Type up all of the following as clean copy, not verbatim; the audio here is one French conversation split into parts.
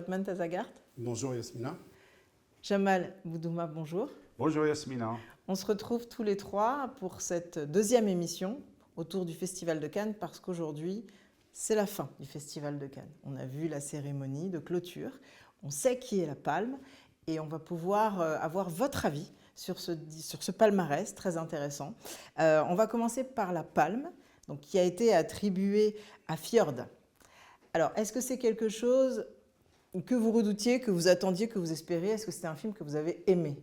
Othman Tazagart. Bonjour Yasmina. Jamal Boudouma, bonjour. Bonjour Yasmina. On se retrouve tous les trois pour cette deuxième émission autour du Festival de Cannes parce qu'aujourd'hui, c'est la fin du Festival de Cannes. On a vu la cérémonie de clôture, on sait qui est la palme et on va pouvoir avoir votre avis sur ce palmarès très intéressant. On va commencer par la palme, donc, qui a été attribuée à Fjord. Alors, est-ce que c'est quelque chose que vous redoutiez, que vous attendiez, que vous espériez? Est-ce que c'était un film que vous avez aimé?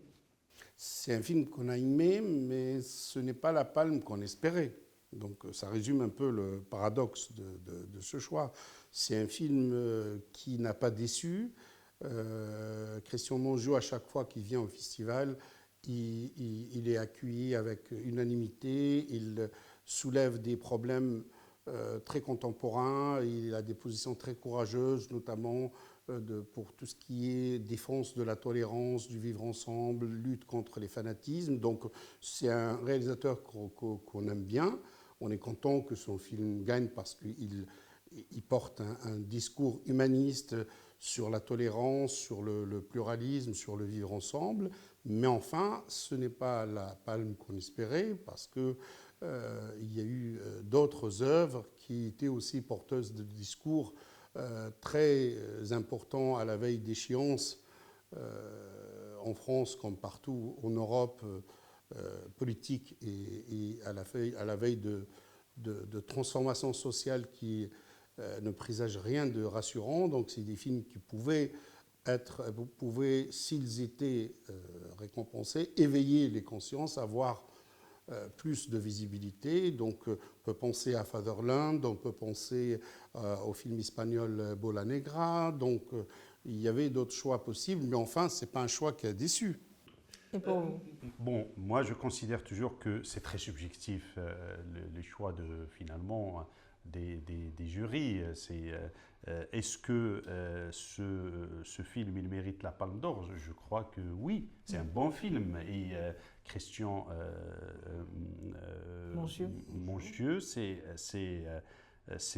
C'est un film qu'on a aimé, mais ce n'est pas la palme qu'on espérait. Donc ça résume un peu le paradoxe de ce choix. C'est un film qui n'a pas déçu. Christian Mongeau, à chaque fois qu'il vient au festival, il est accueilli avec unanimité. Il soulève des problèmes très contemporains. Il a des positions très courageuses, notamment pour tout ce qui est défense de la tolérance, du vivre ensemble, lutte contre les fanatismes. Donc c'est un réalisateur qu'on aime bien. On est content que son film gagne parce qu'il porte un discours humaniste sur la tolérance, sur le pluralisme, sur le vivre ensemble. Mais enfin, ce n'est pas la palme qu'on espérait parce qu'il y a eu d'autres œuvres qui étaient aussi porteuses de discours très important à la veille d'échéances en France comme partout en Europe, politique et à la veille de transformations sociales qui ne présagent rien de rassurant. Donc c'est des films qui pouvaient, s'ils étaient récompensés, éveiller les consciences, avoir plus de visibilité. Donc on peut penser à Fatherland, on peut penser au film espagnol Bola Negra. Donc il y avait d'autres choix possibles, mais enfin ce n'est pas un choix qui a déçu. Et pour vous? Bon, moi je considère toujours que c'est très subjectif les choix finalement des jurys. Est-ce que ce film il mérite la Palme d'Or? Je crois que oui, c'est un bon film. Et Christian Mongieu, c'est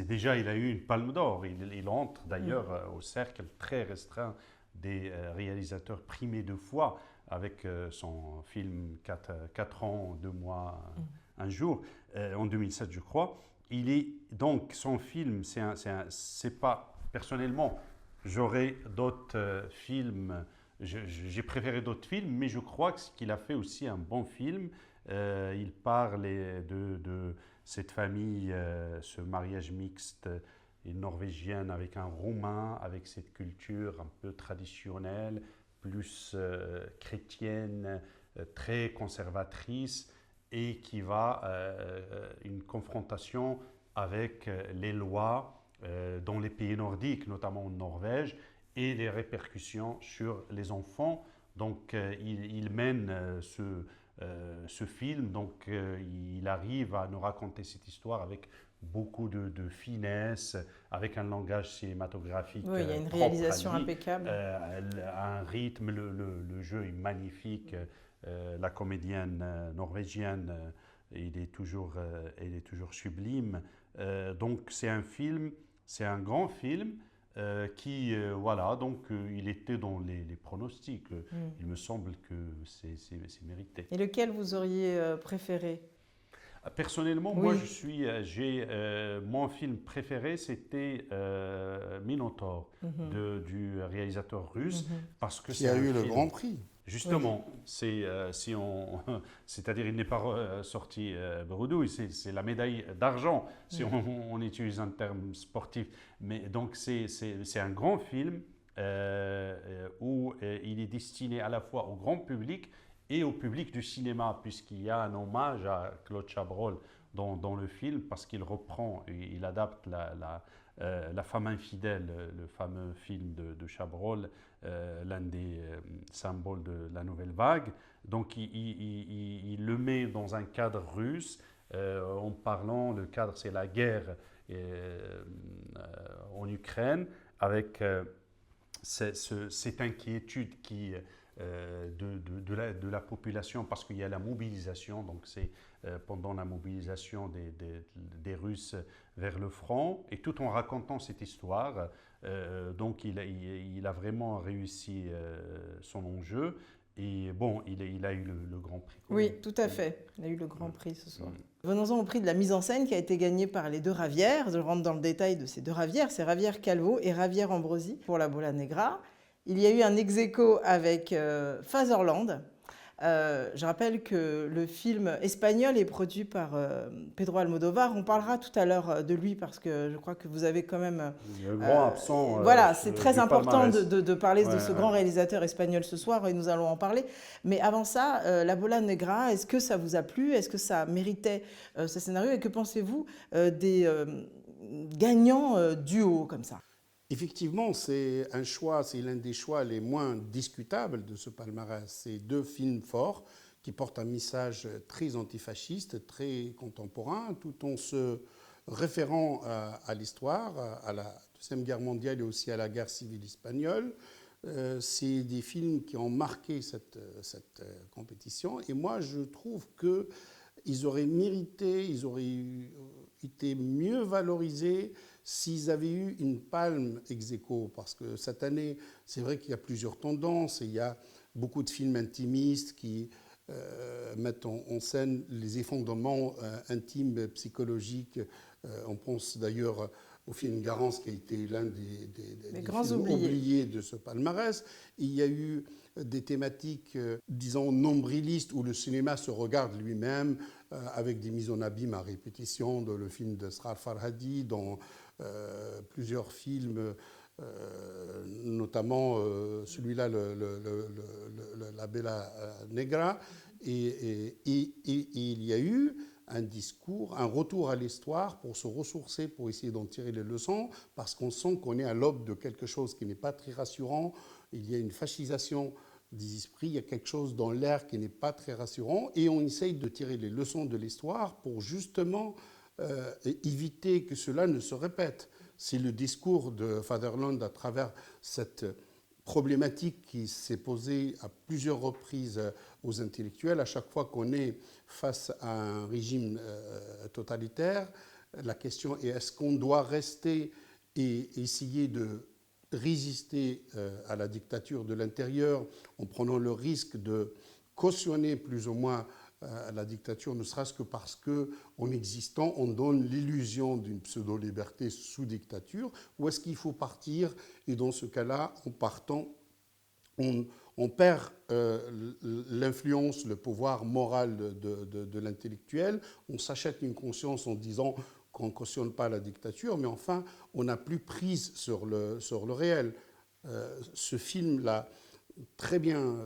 déjà, il a eu une Palme d'Or. Il entre d'ailleurs au cercle très restreint des réalisateurs primés 2 fois avec son film 4 ans, 2 mois, 1 jour, en 2007 je crois. Donc son film, c'est pas, personnellement, j'aurais d'autres films, j'ai préféré d'autres films, mais je crois qu'il a fait aussi un bon film. Il parle de cette famille, ce mariage mixte norvégienne avec un Roumain, avec cette culture un peu traditionnelle, plus chrétienne, très conservatrice, et qui va une confrontation avec les lois dans les pays nordiques, notamment en Norvège, et les répercussions sur les enfants. Donc il mène ce film, donc il arrive à nous raconter cette histoire avec beaucoup de finesse, avec un langage cinématographique oui, il y a une réalisation impeccable. Un rythme, le jeu est magnifique. La comédienne norvégienne, elle est toujours sublime. Donc c'est un film, c'est un grand film qui, voilà, donc il était dans les pronostics. Il me semble que c'est mérité. Et lequel vous auriez préféré? Personnellement, oui. Moi, mon film préféré, c'était Minotaur du réalisateur russe, parce que qui a eu le Grand Prix. Justement, c'est-à-dire il n'est pas sorti bredouille, c'est la médaille d'argent si on utilise un terme sportif. Mais donc c'est un grand film où il est destiné à la fois au grand public et au public du cinéma, puisqu'il y a un hommage à Claude Chabrol dans le film, parce qu'il reprend, il adapte La femme infidèle, le fameux film de Chabrol, l'un des symboles de la nouvelle vague. Donc il le met dans un cadre russe, en parlant, le cadre c'est la guerre en Ukraine, avec cette inquiétude de la population, parce qu'il y a la mobilisation, donc c'est pendant la mobilisation des Russes vers le front, et tout en racontant cette histoire Donc il a vraiment réussi son enjeu. Et bon, il a eu le Grand Prix. Oui, tout à fait. Il a eu le Grand Prix ce soir. Mm. Venons-en au prix de la mise en scène qui a été gagné par les deux Ravières. Je rentre dans le détail de ces deux Ravières. C'est Javier Calvo et Javier Ambrosi pour la Bola Negra. Il y a eu un ex-aequo avec Fatherland. Je rappelle que le film espagnol est produit par Pedro Almodóvar. On parlera tout à l'heure de lui parce que je crois que vous avez quand même... Le grand absent. Voilà, c'est très important palmarès. de parler de Ouais, ce ouais. grand réalisateur espagnol ce soir et nous allons en parler. Mais avant ça, La Bola Negra, est-ce que ça vous a plu? Est-ce que ça méritait ce scénario? Et que pensez-vous des gagnants duo comme ça? Effectivement, c'est un choix, c'est l'un des choix les moins discutables de ce palmarès. C'est deux films forts qui portent un message très antifasciste, très contemporain, tout en se référant à l'histoire, à la Deuxième Guerre mondiale et aussi à la guerre civile espagnole. C'est des films qui ont marqué cette compétition. Et moi, je trouve qu'ils auraient mérité, ils auraient été mieux valorisés s'ils avaient eu une palme ex aequo, parce que cette année, c'est vrai qu'il y a plusieurs tendances, et il y a beaucoup de films intimistes qui mettent en scène les effondrements intimes, psychologiques. On pense d'ailleurs au film Garance, qui a été l'un des grands films oubliés de ce palmarès. Il y a eu des thématiques, disons, nombrilistes, où le cinéma se regarde lui-même, avec des mises en abîme à répétition, dans le film de Srar Farhadi, dans plusieurs films, notamment celui-là, La Bella Negra. Et il y a eu un discours, un retour à l'histoire pour se ressourcer, pour essayer d'en tirer les leçons, parce qu'on sent qu'on est à l'aube de quelque chose qui n'est pas très rassurant. Il y a une fascisation des esprits, il y a quelque chose dans l'air qui n'est pas très rassurant, et on essaye de tirer les leçons de l'histoire pour justement éviter que cela ne se répète. C'est le discours de Fatherland à travers cette problématique qui s'est posée à plusieurs reprises aux intellectuels. À chaque fois qu'on est face à un régime totalitaire, la question est: est-ce qu'on doit rester et essayer de résister à la dictature de l'intérieur en prenant le risque de cautionner plus ou moins la dictature, ne serait-ce que parce qu'en existant, on donne l'illusion d'une pseudo-liberté sous dictature, ou est-ce qu'il faut partir, et dans ce cas-là, en partant, on perd l'influence, le pouvoir moral de l'intellectuel, on s'achète une conscience en disant qu'on ne cautionne pas la dictature, mais enfin, on n'a plus prise sur le réel. Ce film l'a très bien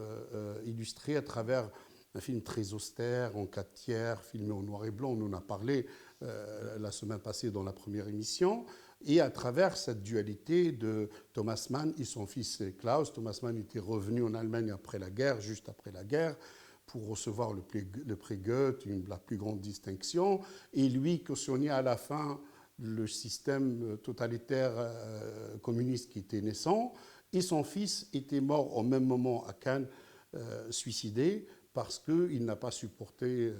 illustré à travers un film très austère, en 4/3, filmé en noir et blanc. On en a parlé la semaine passée dans la première émission. Et à travers cette dualité de Thomas Mann et son fils Klaus. Thomas Mann était revenu en Allemagne après la guerre, juste après la guerre, pour recevoir le prix Goethe, la plus grande distinction. Et lui cautionnait à la fin le système totalitaire communiste qui était naissant. Et son fils était mort au même moment à Cannes, suicidé, parce qu'il n'a pas supporté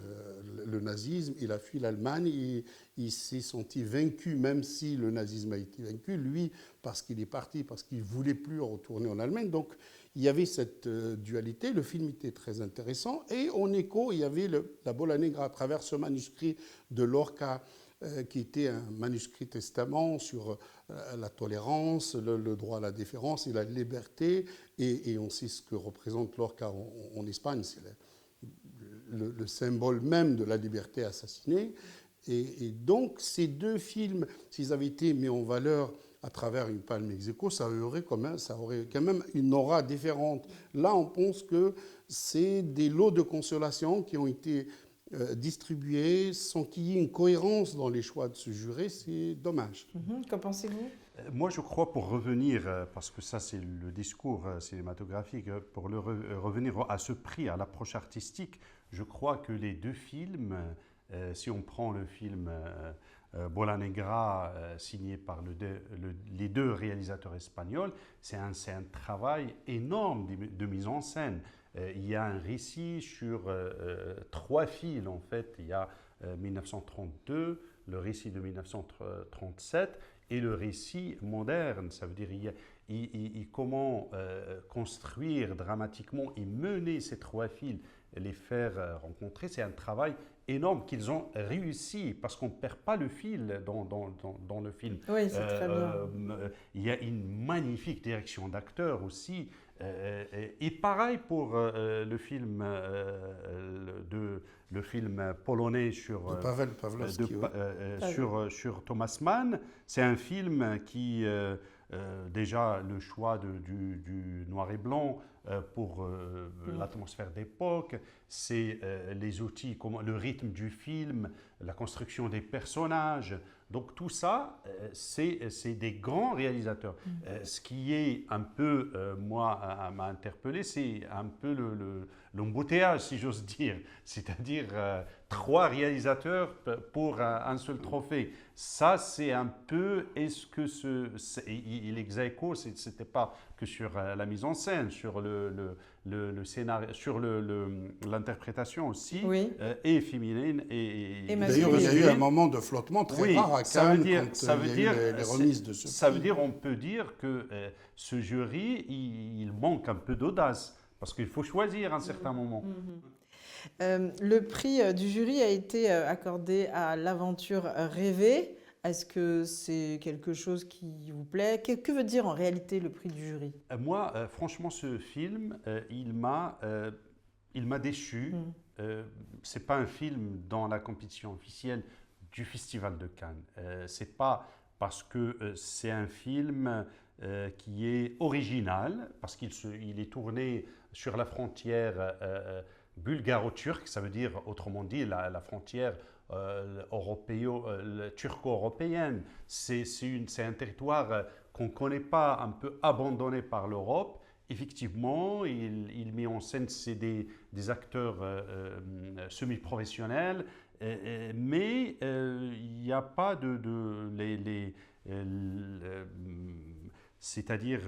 le nazisme. Il a fui l'Allemagne et il s'est senti vaincu, même si le nazisme a été vaincu. Lui, parce qu'il est parti, parce qu'il ne voulait plus retourner en Allemagne. Donc, il y avait cette dualité. Le film était très intéressant. Et en écho, il y avait La Bola Negra à travers ce manuscrit de Lorca, qui était un manuscrit testament sur la tolérance, le droit à la déférence et la liberté. Et on sait ce que représente Lorca en Espagne. C'est le symbole même de la liberté assassinée. Et donc, ces deux films, s'ils avaient été mis en valeur à travers une palme ex aequo, ça aurait quand même une aura différente. Là, on pense que c'est des lots de consolation qui ont été distribués sans qu'il y ait une cohérence dans les choix de ce jury. C'est dommage. Qu'en pensez-vous ? Moi, je crois, pour revenir, parce que ça, c'est le discours cinématographique, pour revenir à ce prix, à l'approche artistique, je crois que les deux films, si on prend le film Bola Negra, signé par les deux réalisateurs espagnols, c'est un travail énorme de mise en scène. Il y a un récit sur 3 fils, en fait. Il y a 1932, le récit de 1937 et le récit moderne. Ça veut dire comment construire dramatiquement et mener ces trois fils, les faire rencontrer. C'est un travail énorme qu'ils ont réussi parce qu'on ne perd pas le fil dans le film. Oui, c'est très bien. Il y a une magnifique direction d'acteur aussi. Et pareil pour le film polonais De Paweł Pawlowski. sur Thomas Mann. C'est un film qui, déjà, le choix du noir et blanc pour l'atmosphère d'époque, c'est les outils, le rythme du film, la construction des personnages. Donc tout ça, c'est des grands réalisateurs. Ce qui est un peu, moi, m'a interpellé, c'est un peu l'embouteillage, si j'ose dire. C'est-à-dire 3 réalisateurs pour un seul trophée. Ça, c'est un peu, est-ce que il ex aequo, c'était pas que sur la mise en scène, sur le scénario, sur l'interprétation aussi, Oui. et féminine et D'ailleurs, il y a eu un moment de flottement très rare à Cannes quand il y a eu les remises de ce prix. Ça veut dire, on peut dire que ce jury, il manque un peu d'audace, parce qu'il faut choisir à un certain moment. Le prix du jury a été accordé à L'aventure rêvée. Est-ce que c'est quelque chose qui vous plaît? Que veut dire en réalité le prix du jury? Moi, franchement, ce film, il m'a déçu. C'est pas un film dans la compétition officielle du Festival de Cannes. C'est pas parce que c'est un film qui est original, parce qu'il est tourné sur la frontière bulgaro-turque, ça veut dire, autrement dit, la frontière turco-européenne. C'est un territoire qu'on ne connaît pas, un peu abandonné par l'Europe. Effectivement, il met en scène des acteurs semi-professionnels, mais il n'y a pas c'est-à-dire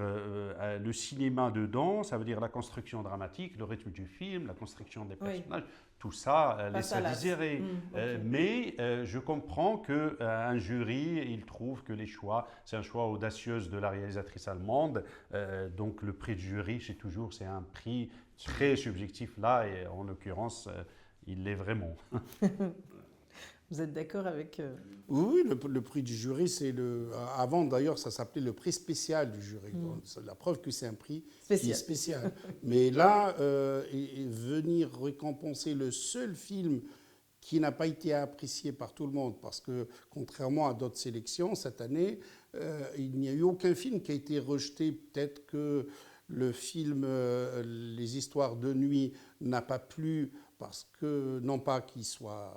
le cinéma dedans, ça veut dire la construction dramatique, le rythme du film, la construction des personnages, tout ça laisse à désirer. Okay. Mais je comprends qu'un jury, il trouve que c'est un choix audacieux de la réalisatrice allemande. Donc le prix du jury, c'est un prix très subjectif là, et en l'occurrence, il l'est vraiment. Vous êtes d'accord avec... Oui, le prix du jury, avant d'ailleurs, ça s'appelait le prix spécial du jury. C'est la preuve que c'est un prix spécial. Mais là, venir récompenser le seul film qui n'a pas été apprécié par tout le monde, parce que contrairement à d'autres sélections, cette année, il n'y a eu aucun film qui a été rejeté. Peut-être que le film Les Histoires de nuit n'a pas plu, parce que, non pas qu'il soit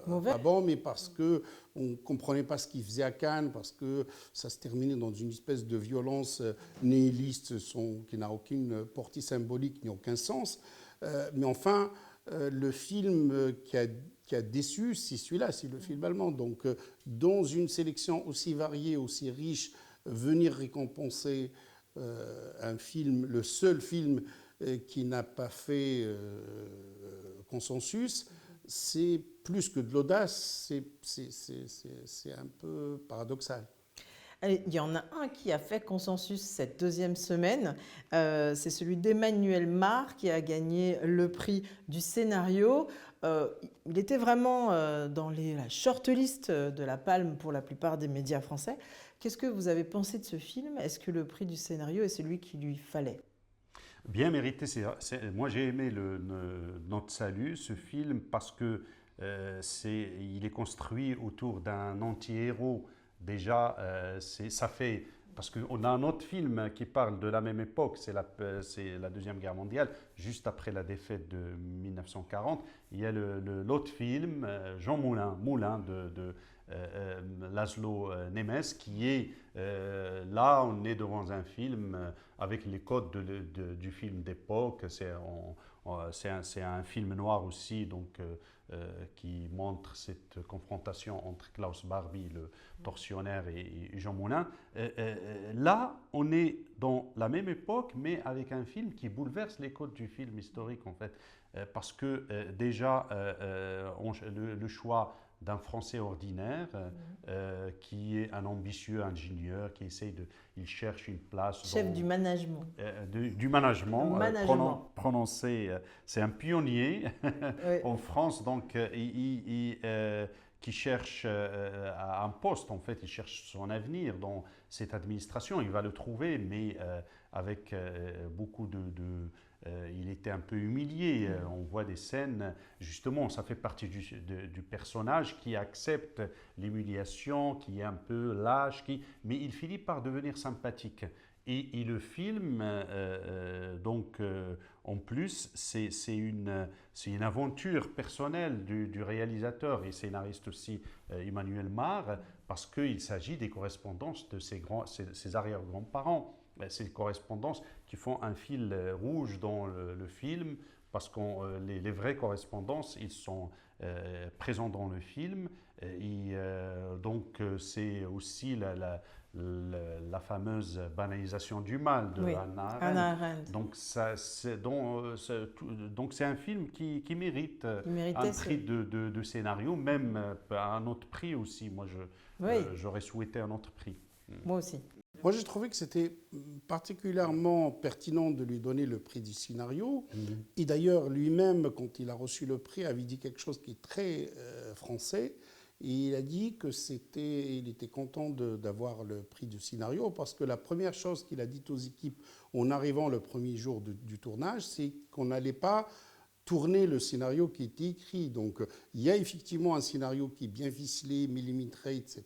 pas bon, mais parce qu'on ne comprenait pas ce qu'il faisait à Cannes, parce que ça se terminait dans une espèce de violence nihiliste qui n'a aucune portée symbolique ni aucun sens. Mais enfin, le film qui a déçu, c'est celui-là, c'est le film allemand. Donc, dans une sélection aussi variée, aussi riche, venir récompenser un film, le seul film qui n'a pas fait consensus, c'est plus que de l'audace, c'est un peu paradoxal. Allez, il y en a un qui a fait consensus cette deuxième semaine, c'est celui d'Emmanuel Mar qui a gagné le prix du scénario. Il était vraiment dans la shortlist de la Palme pour la plupart des médias français. Qu'est-ce que vous avez pensé de ce film? Est-ce que le prix du scénario est celui qu'il lui fallait? Bien mérité. Moi, j'ai aimé Notre Salut, ce film, parce que il est construit autour d'un anti-héros. Déjà, ça fait... Parce qu'on a un autre film qui parle de la même époque, c'est la Deuxième Guerre mondiale, juste après la défaite de 1940. Il y a l'autre film, Jean Moulin de Laszlo Nemes, qui est... là, on est devant un film avec les codes du film d'époque. C'est un film noir aussi, donc, qui montre cette confrontation entre Klaus Barbie, le tortionnaire, et Jean Moulin. Là, on est dans la même époque, mais avec un film qui bouleverse les codes du film historique, en fait. Parce que déjà, le choix d'un Français ordinaire qui est un ambitieux ingénieur qui essaye de, il cherche une place Chef du management. du management, Le management. prononcé, c'est un pionnier Oui. en France, donc qui cherche un poste, en fait, il cherche son avenir dans cette administration. Il va le trouver, mais avec beaucoup il était un peu humilié. On voit des scènes, justement, ça fait partie du personnage qui accepte l'humiliation, qui est un peu lâche, mais il finit par devenir sympathique. Et le film, en plus, c'est une aventure personnelle du réalisateur et scénariste aussi, Emmanuel Mar, parce qu'il s'agit des correspondances de ses arrière-grands-parents. C'est les correspondances qui font un fil rouge dans le film, parce que les vraies correspondances, ils sont présents dans le film. Et c'est aussi la fameuse banalisation du mal de Oui, Hannah Arendt. Hannah Arendt. Donc c'est un film qui mérite Il méritait un prix de scénario, même un autre prix aussi. Moi, Oui. j'aurais souhaité un autre prix. Moi aussi. Moi, j'ai trouvé que c'était particulièrement pertinent de lui donner le prix du scénario. Et d'ailleurs, lui-même, quand il a reçu le prix, avait dit quelque chose qui est très français. Et il a dit il était content d'avoir le prix du scénario parce que la première chose qu'il a dit aux équipes en arrivant le premier jour du tournage, c'est qu'on n'allait pas tourner le scénario qui était écrit. Donc, il y a effectivement un scénario qui est bien ficelé, millimétré, etc.,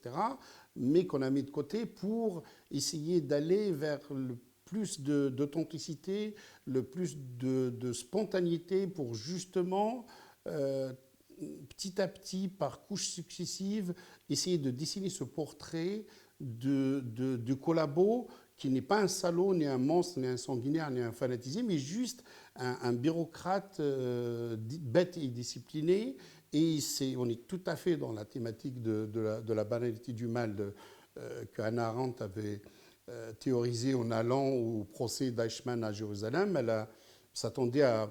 mais qu'on a mis de côté pour essayer d'aller vers le plus d'authenticité, le plus de spontanéité pour justement, petit à petit, par couches successives, essayer de dessiner ce portrait de collabo qui n'est pas un salaud, ni un monstre, ni un sanguinaire, ni un fanatisé, mais juste un bureaucrate bête et discipliné. Et on est tout à fait dans la thématique de la banalité du mal que Hannah Arendt avait théorisé en allant au procès d'Eichmann à Jérusalem. Elle s'attendait à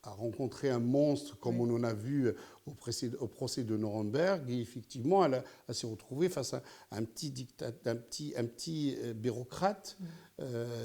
rencontrer un monstre comme on en a vu au procès de Nuremberg. Et effectivement, elle s'est retrouvée face à un petit bureaucrate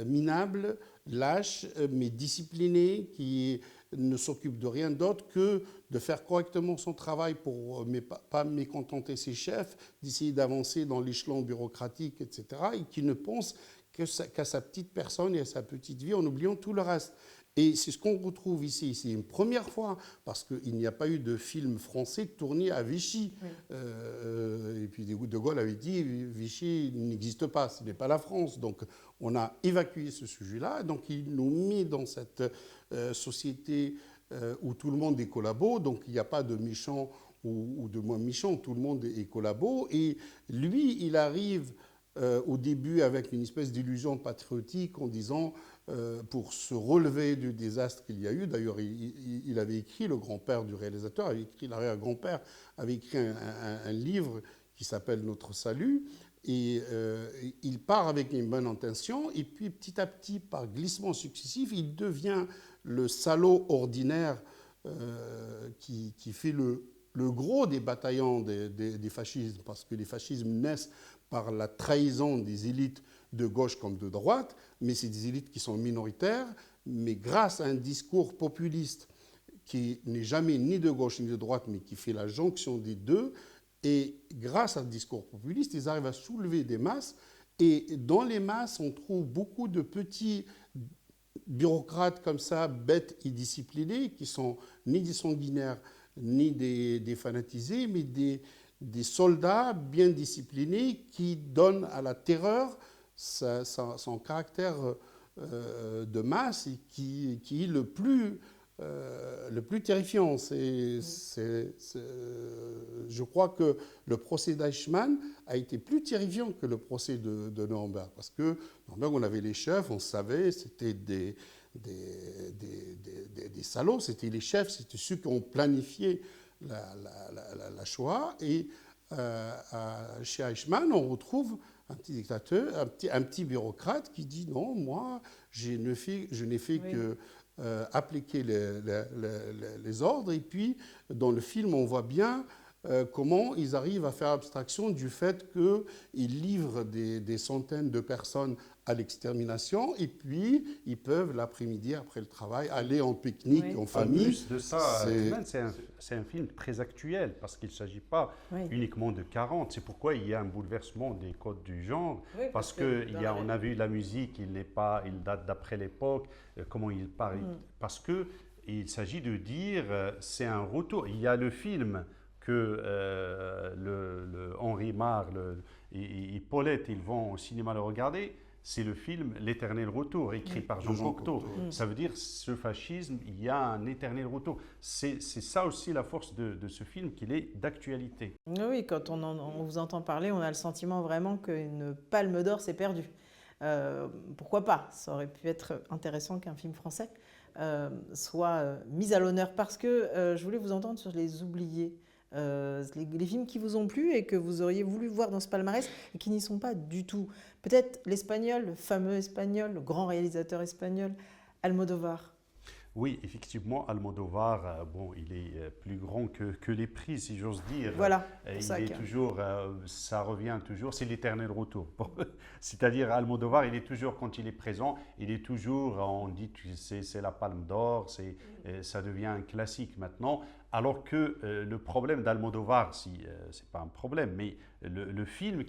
minable, lâche, mais discipliné, qui ne s'occupe de rien d'autre que de faire correctement son travail pour ne pas mécontenter ses chefs, d'essayer d'avancer dans l'échelon bureaucratique, etc., et qui ne pense qu'à sa petite personne et à sa petite vie en oubliant tout le reste. Et c'est ce qu'on retrouve ici. C'est une première fois, parce qu'il n'y a pas eu de film français tourné à Vichy. Oui. Et puis De Gaulle avait dit Vichy n'existe pas, ce n'est pas la France. Donc on a évacué ce sujet-là. Donc il nous met dans cette société où tout le monde est collabo. Donc il n'y a pas de méchants ou de moins méchants, tout le monde est collabo. Et lui, il arrive au début avec une espèce d'illusion patriotique en disant pour se relever du désastre qu'il y a eu. D'ailleurs, il avait écrit, le grand-père du réalisateur, l'arrière-grand-père avait écrit un livre qui s'appelle Notre salut. Et il part avec une bonne intention. Et puis, petit à petit, par glissement successif, il devient le salaud ordinaire qui fait le gros des bataillons des fascismes, parce que les fascismes naissent par la trahison des élites de gauche comme de droite, mais c'est des élites qui sont minoritaires, mais grâce à un discours populiste qui n'est jamais ni de gauche ni de droite, mais qui fait la jonction des deux, et grâce à un discours populiste, ils arrivent à soulever des masses, et dans les masses, on trouve beaucoup de petits bureaucrates comme ça, bêtes et disciplinés, qui sont ni des sanguinaires, ni des fanatisés, mais des soldats bien disciplinés qui donnent à la terreur son caractère de masse et qui est le plus terrifiant. Je crois que le procès d'Eichmann a été plus terrifiant que le procès de Nuremberg. Parce que Nuremberg, on avait les chefs, on savait, c'était des salauds, c'était les chefs, c'était ceux qui ont planifié la Shoah. Et chez Eichmann, on retrouve un petit dictateur, un petit bureaucrate qui dit non, moi, je n'ai fait que appliquer les ordres. Et puis, dans le film, on voit bien comment ils arrivent à faire abstraction du fait qu'ils livrent des centaines de personnes à l'extermination et puis ils peuvent l'après-midi, après le travail, aller en pique-nique, Oui. en En famille. plus de ça, Timane, c'est un film très actuel parce qu'il ne s'agit pas Oui. uniquement de 40. C'est pourquoi il y a un bouleversement des codes du genre. Oui, Parce on a vu la musique, il date d'après l'époque, comment il parle. Parce qu'il s'agit de dire, c'est un retour. Il y a le film que Henri Marre et Paulette, ils vont au cinéma le regarder. C'est le film L'Éternel Retour, écrit par Jean Cocteau. Ça veut dire, ce fascisme, il y a un éternel retour. C'est ça aussi la force de ce film, qu'il est d'actualité. Oui, quand on vous entend parler, on a le sentiment vraiment qu'une palme d'or s'est perdue. Pourquoi pas? Ça aurait pu être intéressant qu'un film français soit mis à l'honneur. Parce que je voulais vous entendre sur les oubliés. Les films qui vous ont plu et que vous auriez voulu voir dans ce palmarès et qui n'y sont pas du tout. Peut-être l'espagnol, le fameux espagnol, le grand réalisateur espagnol, Almodovar. Oui, effectivement, Almodovar, bon, il est plus grand que les prix, si j'ose dire. Voilà, Il est toujours, ça revient toujours, c'est l'éternel retour. C'est-à-dire, Almodovar, il est toujours, quand il est présent, il est toujours, on dit que c'est la Palme d'Or, ça devient un classique maintenant. Alors que le problème d'Almodovar, c'est pas un problème, mais le film,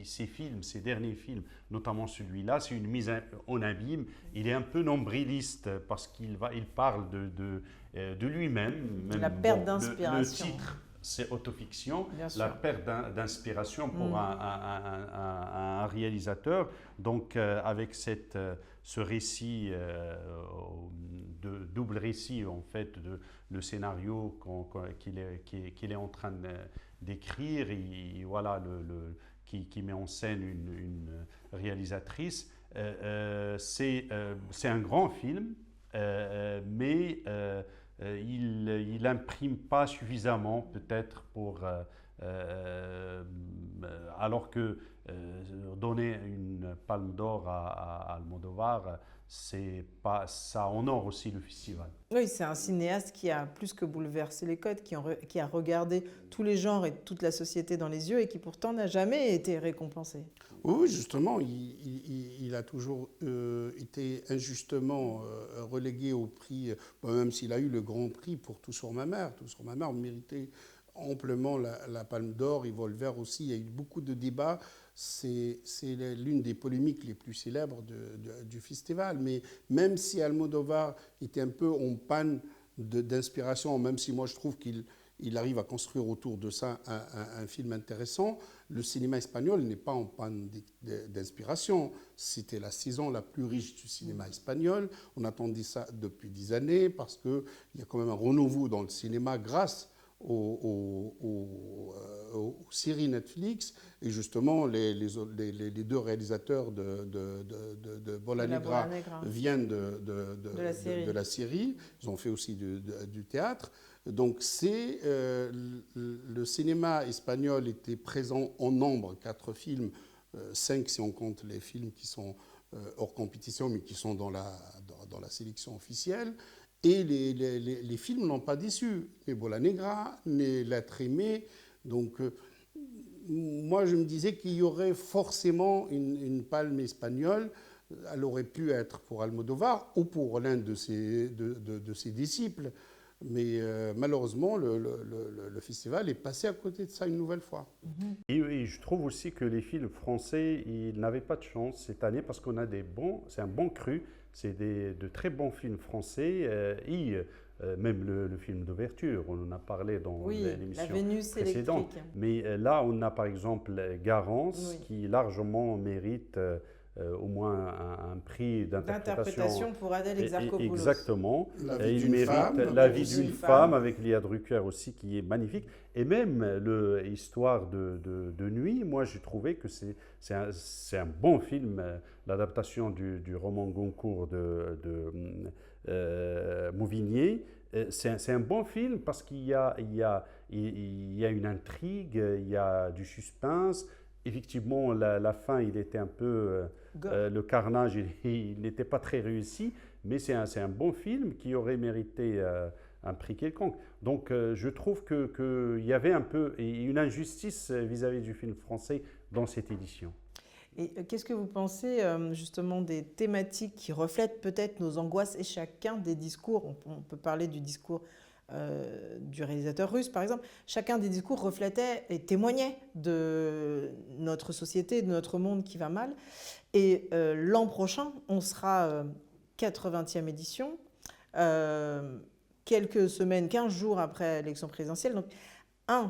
ces derniers films, notamment celui-là, c'est une mise en abîme. Il est un peu nombriliste parce qu'il parle de lui-même. La perte d'inspiration. Le titre, c'est autofiction. Bien sûr. La perte d'inspiration pour un réalisateur. Donc, avec ce récit, double récit, en fait, le scénario qu'il est en train d'écrire, et voilà, qui met en scène une réalisatrice. C'est un grand film, mais il n'imprime pas suffisamment, peut-être, alors que donner une palme d'or à Almodovar, ça honore aussi le festival. Oui, c'est un cinéaste qui a plus que bouleversé les codes, qui a regardé tous les genres et toute la société dans les yeux et qui pourtant n'a jamais été récompensé. Oui, justement, il a toujours été injustement relégué au prix, même s'il a eu le grand prix pour Tout sur ma mère. Tout sur ma mère méritait amplement la Palme d'Or, et Volver aussi. Il y a eu beaucoup de débats. C'est l'une des polémiques les plus célèbres du festival. Mais même si Almodovar était un peu en panne d'inspiration, même si moi je trouve qu'il arrive à construire autour de ça un film intéressant, le cinéma espagnol n'est pas en panne d'inspiration. C'était la saison la plus riche du cinéma espagnol. On attendait ça depuis 10 années parce qu'il y a quand même un renouveau dans le cinéma grâce aux séries Netflix. Et justement, les deux réalisateurs de Bola Negra viennent de la série. Ils ont fait aussi du théâtre. Donc le cinéma espagnol était présent en nombre, 4 films, 5 si on compte les films qui sont hors compétition, mais qui sont dans la sélection officielle. Et les films n'ont pas déçu, ni Bola Negra, ni L'être aimé. Donc, moi, je me disais qu'il y aurait forcément une palme espagnole. Elle aurait pu être pour Almodovar ou pour l'un de ses disciples. Mais malheureusement, le festival est passé à côté de ça une nouvelle fois. Et je trouve aussi que les films français, ils n'avaient pas de chance cette année parce qu'on a c'est un bon cru. C'est de très bons films français même le film d'ouverture, on en a parlé dans l'émission précédente. Mais là, on a par exemple Garance qui largement mérite au moins un prix d'interprétation pour Adèle Exarchopoulos. Exactement. Il mérite La vie d'une femme avec Léa Drucker aussi qui est magnifique. Et même l'histoire de Nuit, moi j'ai trouvé que c'est un bon film, l'adaptation du roman Goncourt de Mauvigné. C'est un bon film parce qu'il y a une intrigue, il y a du suspense. Effectivement, la fin, il était un peu... le carnage, il n'était pas très réussi, mais c'est un bon film qui aurait mérité un prix quelconque. Donc je trouve qu'il y avait un peu une injustice vis-à-vis du film français dans cette édition. Et qu'est-ce que vous pensez justement des thématiques qui reflètent peut-être nos angoisses et chacun des discours, on peut parler du discours du réalisateur russe par exemple, chacun des discours reflétait et témoignait de notre société, de notre monde qui va mal. Et l'an prochain, on sera 80e édition, quelques semaines, 15 jours après l'élection présidentielle. Donc,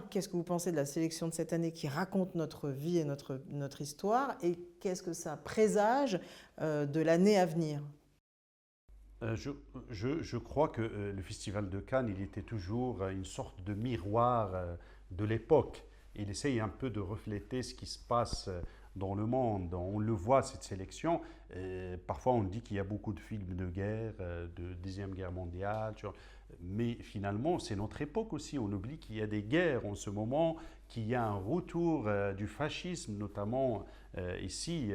qu'est-ce que vous pensez de la sélection de cette année qui raconte notre vie et notre histoire, et qu'est-ce que ça présage de l'année à venir? Je crois que le Festival de Cannes, il était toujours une sorte de miroir de l'époque. Il essaye un peu de refléter ce qui se passe dans le monde. On le voit, cette sélection. Parfois, on dit qu'il y a beaucoup de films de guerre, de Deuxième Guerre mondiale. Mais finalement, c'est notre époque aussi. On oublie qu'il y a des guerres en ce moment, qu'il y a un retour du fascisme, notamment ici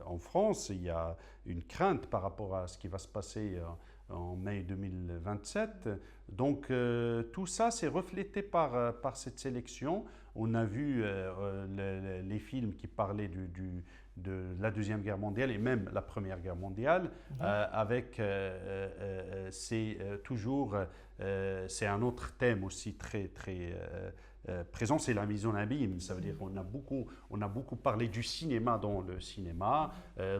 en France. Il y a une crainte par rapport à ce qui va se passer en mai 2027. Donc tout ça, c'est reflété par cette sélection. On a vu les films qui parlaient de la Deuxième Guerre mondiale et même la Première Guerre mondiale, avec c'est toujours c'est un autre thème aussi très présent, c'est la mise en abîme. Ça veut dire qu'on a beaucoup parlé du cinéma dans le cinéma,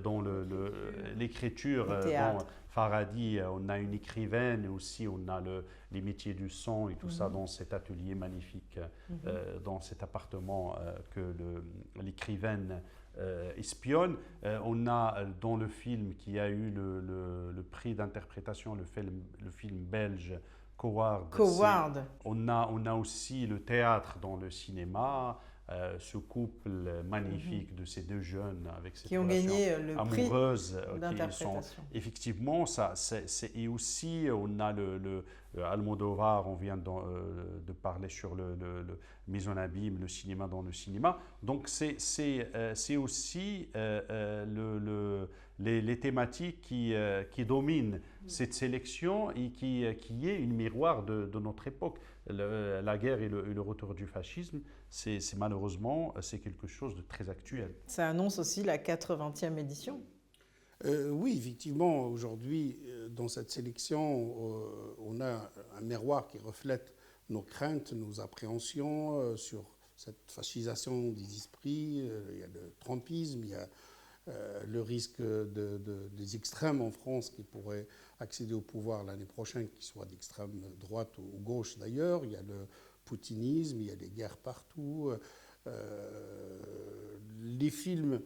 dans l'écriture. Dans Farhadi, on a une écrivaine, et aussi on a les métiers du son et tout ça dans cet atelier magnifique, dans cet appartement que l'écrivaine espionne. On a dans le film qui a eu le prix d'interprétation, le film belge Coward. On a aussi le théâtre dans le cinéma, ce couple magnifique de ces deux jeunes avec cette qui ont gagné le amoureuse prix d'interprétation. Effectivement, et aussi on a le Almodovar, on vient de parler sur le mise en abîme, le cinéma dans le cinéma. Donc c'est aussi les thématiques qui dominent cette sélection et qui est une miroir de notre époque. La guerre et le retour du fascisme, c'est malheureusement c'est quelque chose de très actuel. Ça annonce aussi la 80e édition. Oui, effectivement, aujourd'hui, dans cette sélection, on a un miroir qui reflète nos craintes, nos appréhensions sur cette fascisation des esprits. Il y a le trumpisme, il y a le risque des extrêmes en France qui pourraient accéder au pouvoir l'année prochaine, qui soient d'extrême droite ou gauche d'ailleurs. Il y a le poutinisme, il y a des guerres partout. Les films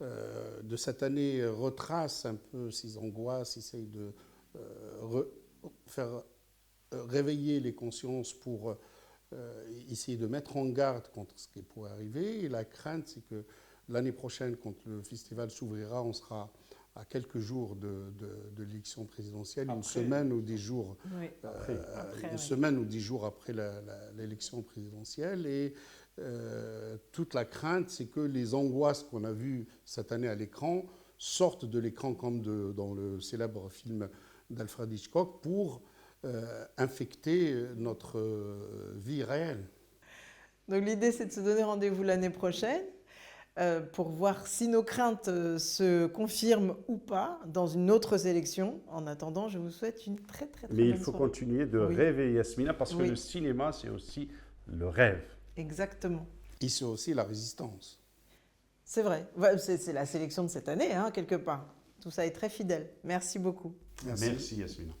de cette année retracent un peu ces angoisses, essayent de faire réveiller les consciences pour essayer de mettre en garde contre ce qui pourrait arriver. Et la crainte, c'est que l'année prochaine, quand le festival s'ouvrira, on sera à quelques jours de l'élection présidentielle, une semaine ou 10 jours, semaine ou 10 jours après l'élection présidentielle. Et toute la crainte, c'est que les angoisses qu'on a vues cette année à l'écran sortent de l'écran comme dans le célèbre film d'Alfred Hitchcock pour infecter notre vie réelle. Donc l'idée, c'est de se donner rendez-vous l'année prochaine pour voir si nos craintes se confirment ou pas dans une autre sélection. En attendant, je vous souhaite une très bonne soirée. Mais il faut continuer de rêver, Yasmina, parce que le cinéma, c'est aussi le rêve. Exactement. Et c'est aussi la résistance. C'est vrai. C'est la sélection de cette année, quelque part. Tout ça est très fidèle. Merci beaucoup. Merci Yasmina.